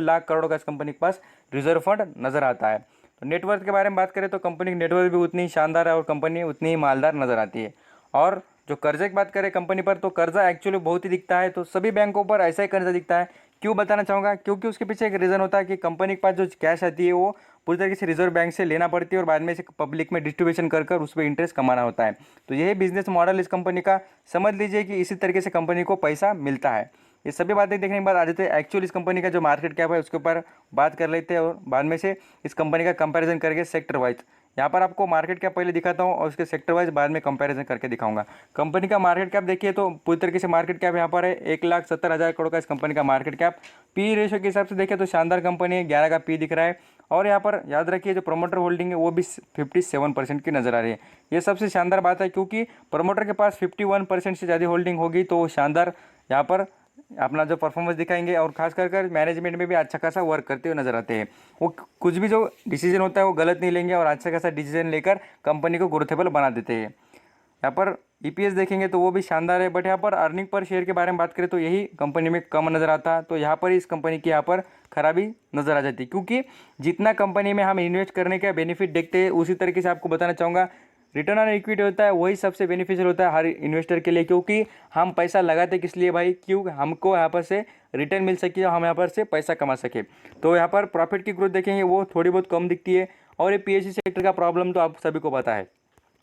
लाख करोड़ का इस कंपनी के पास रिजर्व फंड नजर आता है। तो नेटवर्थ के बारे में बात करें तो कंपनी की नेटवर्थ भी उतनी ही शानदार है और कंपनी उतनी ही मालदार नजर आती है। और जो कर्जे की बात करें कंपनी पर, तो कर्जा एक्चुअली बहुत ही दिखता है, तो सभी बैंकों पर ऐसा ही कर्जा दिखता है। क्यों बताना चाहूँगा, क्योंकि उसके पीछे एक रीज़न होता है कि कंपनी के पास जो कैश आती है वो पूरी तरीके से रिजर्व बैंक से लेना पड़ती है और बाद में इसे पब्लिक में डिस्ट्रीब्यूशन कर कर उस पर इंटरेस्ट कमाना होता है। तो यही बिजनेस मॉडल इस कंपनी का, समझ लीजिए कि इसी तरीके से कंपनी को पैसा मिलता है। ये सभी बातें देखने के बाद आ जाते हैं एक्चुअल इस कंपनी का जो मार्केट कैप है उसके ऊपर बात कर लेते हैं और बाद में से इस कंपनी का कंपैरिजन करके सेक्टर वाइज। यहाँ पर आपको मार्केट कैप पहले दिखाता हूँ और उसके सेक्टर वाइज बाद में कंपैरिजन करके दिखाऊंगा। कंपनी का मार्केट कैप देखिए तो पूरी तरीके से मार्केट कैप यहाँ पर है 1,70,000 करोड़ का इस कंपनी का मार्केट कैप। पी रेशियो के हिसाब से देखें तो शानदार कंपनी है, 11 का पी दिख रहा है। और यहाँ पर याद रखिए जो प्रमोटर होल्डिंग है वो भी 57% की नजर आ रही है। ये सबसे शानदार बात है, क्योंकि प्रमोटर के पास 51% से ज़्यादा होल्डिंग होगी तो वो शानदार यहाँ पर अपना जो परफॉर्मेंस दिखाएंगे और खास कर मैनेजमेंट में भी अच्छा खासा वर्क करते हुए नजर आते हैं। वो कुछ भी जो डिसीजन होता है वो गलत नहीं लेंगे और अच्छा खासा डिसीजन लेकर कंपनी को ग्रोथेबल बना देते हैं। यहाँ पर ईपीएस देखेंगे तो वो भी शानदार है, बट यहाँ पर अर्निंग पर शेयर के बारे में बात करें तो यही कंपनी में कम नज़र आता है। तो यहाँ पर इस कंपनी की यहाँ पर खराबी नज़र आ जाती है, क्योंकि जितना कंपनी में हम इन्वेस्ट करने का बेनिफिट देखते हैं उसी तरीके से आपको बताना चाहूँगा रिटर्न ऑन इक्विटी होता है वही सबसे बेनिफिशियल होता है हर इन्वेस्टर के लिए। क्योंकि हम पैसा लगाते किस लिए भाई, क्यों हमको यहाँ पर से रिटर्न मिल सके और हम यहाँ पर से पैसा कमा सके। तो यहाँ पर प्रॉफिट की ग्रोथ देखेंगे वो थोड़ी बहुत कम दिखती है। और ये पीएसयू सेक्टर का प्रॉब्लम तो आप सभी को पता है।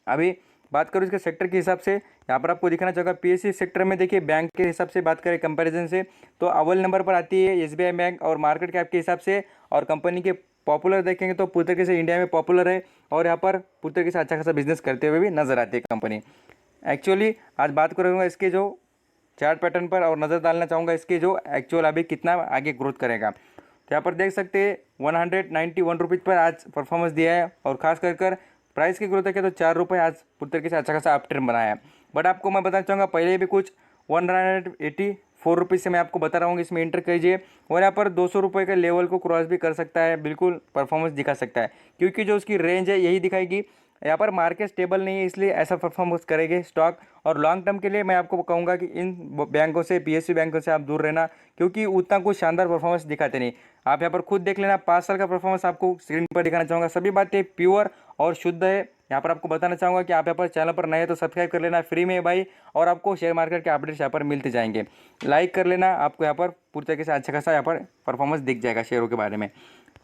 अभी बात करूँ इसके सेक्टर के हिसाब से, यहाँ पर आपको दिखाना चाहूँगा पीएसयू सेक्टर में देखिए बैंक के हिसाब से बात करें कंपैरिजन से तो अव्वल नंबर पर आती है एसबीआई बैंक और मार्केट कैप के हिसाब से। और कंपनी के पॉपुलर देखेंगे तो पूरी तरीके से इंडिया में पॉपुलर है और यहाँ पर पूरी तरीके से अच्छा खासा बिजनेस करते हुए भी नजर आती है कंपनी। एक्चुअली आज बात करूँगा इसके जो चार्ट पैटर्न पर और नज़र डालना चाहूँगा इसके जो एक्चुअल अभी कितना आगे ग्रोथ करेगा। तो यहाँ पर देख सकते हैं 191 रुपीज़ पर आज परफॉर्मेंस दिया है और खास कर प्राइस की ग्रोथ है तो 4 रुपये आज पूरी तरीके से अच्छा खासा अप ट्रेंड बनाया है। बट आपको मैं बताना चाहूँगा पहले भी कुछ 184 रुपीज़ से मैं आपको बता रहा हूँ इसमें इंटर कीजिए और यहाँ पर 200 रुपये के लेवल को क्रॉस भी कर सकता है, बिल्कुल परफॉर्मेंस दिखा सकता है। क्योंकि जो उसकी रेंज है यही दिखाएगी। यहाँ पर मार्केट स्टेबल नहीं है इसलिए ऐसा परफॉर्मेंस करेंगे स्टॉक। और लॉन्ग टर्म के लिए मैं आपको कहूँगा कि इन बैंकों से पीएसयू बैंकों से आप दूर रहना, क्योंकि उतना कुछ शानदार परफॉर्मेंस दिखाते नहीं। आप यहाँ पर खुद देख लेना 5 साल का परफॉर्मेंस आपको स्क्रीन पर दिखाना चाहूँगा। सभी बातें प्योर और शुद्ध है। यहाँ पर आपको बताना चाहूँगा कि आप यहाँ पर चैनल पर नए हैं तो सब्सक्राइब कर लेना फ्री में है भाई। और आपको शेयर मार्केट के अपडेट्स यहाँ पर मिलते जाएंगे, लाइक कर लेना। आपको यहाँ पर पूरी तरीके से अच्छा खासा यहाँ पर परफॉर्मेंस दिख जाएगा शेयरों के बारे में।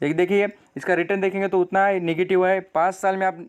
एक देखिए इसका रिटर्न देखेंगे तो उतना निगेटिव है। 5 साल में आप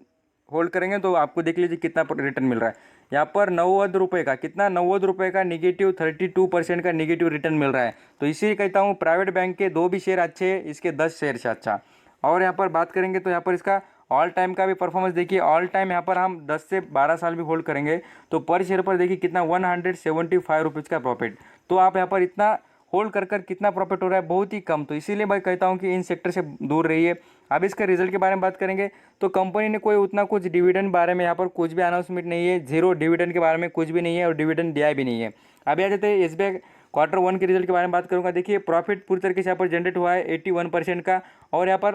होल्ड करेंगे तो आपको देख लीजिए कितना रिटर्न मिल रहा है। यहाँ पर 90 रुपये का कितना 90 रुपये का निगेटिव 32% का निगेटिव रिटर्न मिल रहा है। तो इसीलिए कहता हूँ प्राइवेट बैंक के 2 भी शेयर अच्छे हैं, इसके 10 शेयर से अच्छा। और यहाँ पर बात करेंगे तो यहाँ पर इसका ऑल टाइम का भी परफॉर्मेंस देखिए। ऑल टाइम यहाँ पर हम 10 से 12 साल भी होल्ड करेंगे तो पर शेयर पर देखिए कितना 175 रुपीज़ का प्रॉफिट। तो आप यहाँ पर इतना होल्ड कर कितना प्रॉफिट हो रहा है, बहुत ही कम। तो इसीलिए मैं कहता हूँ कि इन सेक्टर से दूर रहिए। अब इसका रिजल्ट के बारे में बात करेंगे तो कंपनी ने कोई उतना कुछ डिविडेंड बारे में यहाँ पर कुछ भी अनाउंसमेंट नहीं है, जीरो डिविडेंड के बारे में कुछ भी नहीं है और डिविडेंड दिया भी नहीं है। अभी आ जाते हैं एसबीआई Q1 के रिजल्ट के बारे में बात करूँगा। देखिए प्रॉफिट पूरी तरीके से यहाँ पर जनरेट हुआ है 81% का। और यहाँ पर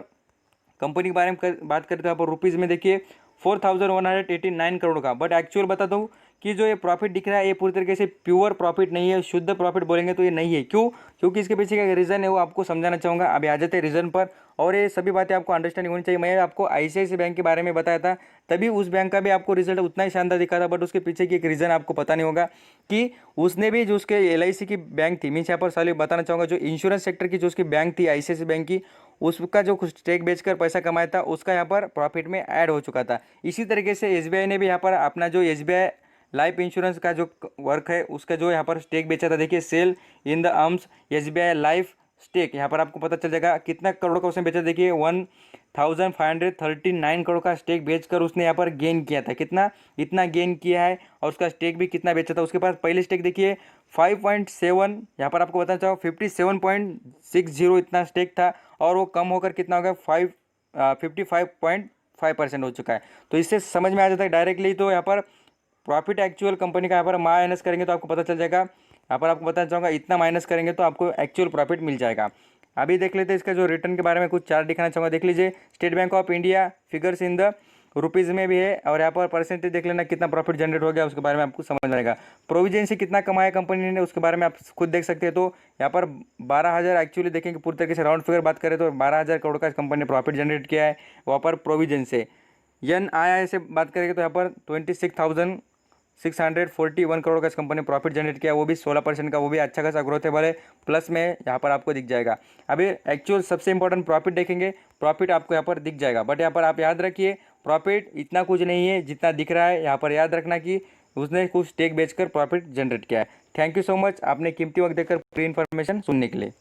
कंपनी के बारे में बात करें तो यहाँ पर रुपीज़ में देखिए 4189 करोड़ का। बट एक्चुअल बता दूँ कि जो ये प्रॉफिट दिख रहा है ये पूरी तरीके से प्योर प्रॉफिट नहीं है, शुद्ध प्रॉफिट बोलेंगे तो ये नहीं है। क्यों? क्योंकि इसके पीछे का रीज़न है वो आपको समझाना चाहूँगा। अभी आ जाते हैं रीज़न पर और ये सभी बातें आपको अंडरस्टैंडिंग होनी चाहिए। मैं आपको आईसीआईसीआई बैंक के बारे में बताया था, तभी उस बैंक का भी आपको रिजल्ट उतना ही शानदार दिखा था, बट उसके पीछे की एक रीज़न आपको पता नहीं होगा कि उसने भी जो उसके एलआईसी की बैंक थी, मीन्स यहाँ पर साली बताना चाहूँगा जो इंश्योरेंस सेक्टर की जो उसकी बैंक थी आईसीआईसीआई बैंक की, उसका जो कुछ स्टेक बेचकर पैसा कमाया था उसका यहाँ पर प्रॉफिट में ऐड हो चुका था। इसी तरीके से एसबीआई ने भी यहाँ पर अपना जो एसबीआई लाइफ इंश्योरेंस का जो वर्क है उसका जो यहाँ पर स्टेक बेचा था, देखिए sale in the arms SBI life stake, यहाँ पर आपको पता चल जाएगा कितना करोड़ का उसने बेचा। देखिए 1539 करोड़ का स्टेक बेचकर उसने यहाँ पर गेन किया था। कितना? इतना गेन किया है। और उसका स्टेक भी कितना बेचा था, उसके पास पहले स्टेक देखिए 5.7, यहाँ पर आपको बताना चाहूँ 57.60 इतना स्टेक था और वो कम होकर कितना हो गया 55.5% हो चुका है। तो इससे समझ में आ जाता है डायरेक्टली। तो यहाँ पर प्रॉफिट एक्चुअल कंपनी का यहाँ पर माइनस करेंगे तो आपको पता चल जाएगा। यहाँ पर आपको बताना चाहूँगा इतना माइनस करेंगे तो आपको एक्चुअल प्रॉफिट मिल जाएगा। अभी देख लेते हैं इसका जो रिटर्न के बारे में कुछ चार्ट दिखाना चाहूँगा। देख लीजिए state bank of India figures in the rupees में भी है, और यहाँ पर परसेंटेज देख लेना कितना प्रॉफिट जनरेट हो गया उसके बारे में आपको समझ में आएगा। प्रोविजन से कितना कमाया कंपनी ने उसके बारे में आप खुद देख सकते हैं। तो यहाँ पर 12,000 एक्चुअली देखेंगे पूरी तरीके से राउंड फिगर बात करें तो 12,000 करोड़ का कंपनी ने प्रॉफिट जनरेट किया है वहाँ पर प्रोविजन से। एन आई आई से बात करेंगे तो यहाँ पर 26,641 करोड़ का इस कंपनी ने प्रॉफिट जनरेट किया, वो भी 16% का, वो भी अच्छा खासा ग्रोथ है वाले प्लस में यहाँ पर आपको दिख जाएगा। अभी एक्चुअल सबसे इंपॉर्टेंट प्रॉफिट देखेंगे, प्रॉफिट आपको यहाँ पर दिख जाएगा, बट यहाँ पर आप याद रखिए प्रॉफिट इतना कुछ नहीं है जितना दिख रहा है। यहाँ पर याद रखना कि उसने कुछ स्टेक बेचकर प्रॉफिट जनरेट किया है। थैंक यू सो मच आपने कीमती वक्त देकर पूरी इन्फॉर्मेशन सुनने के लिए।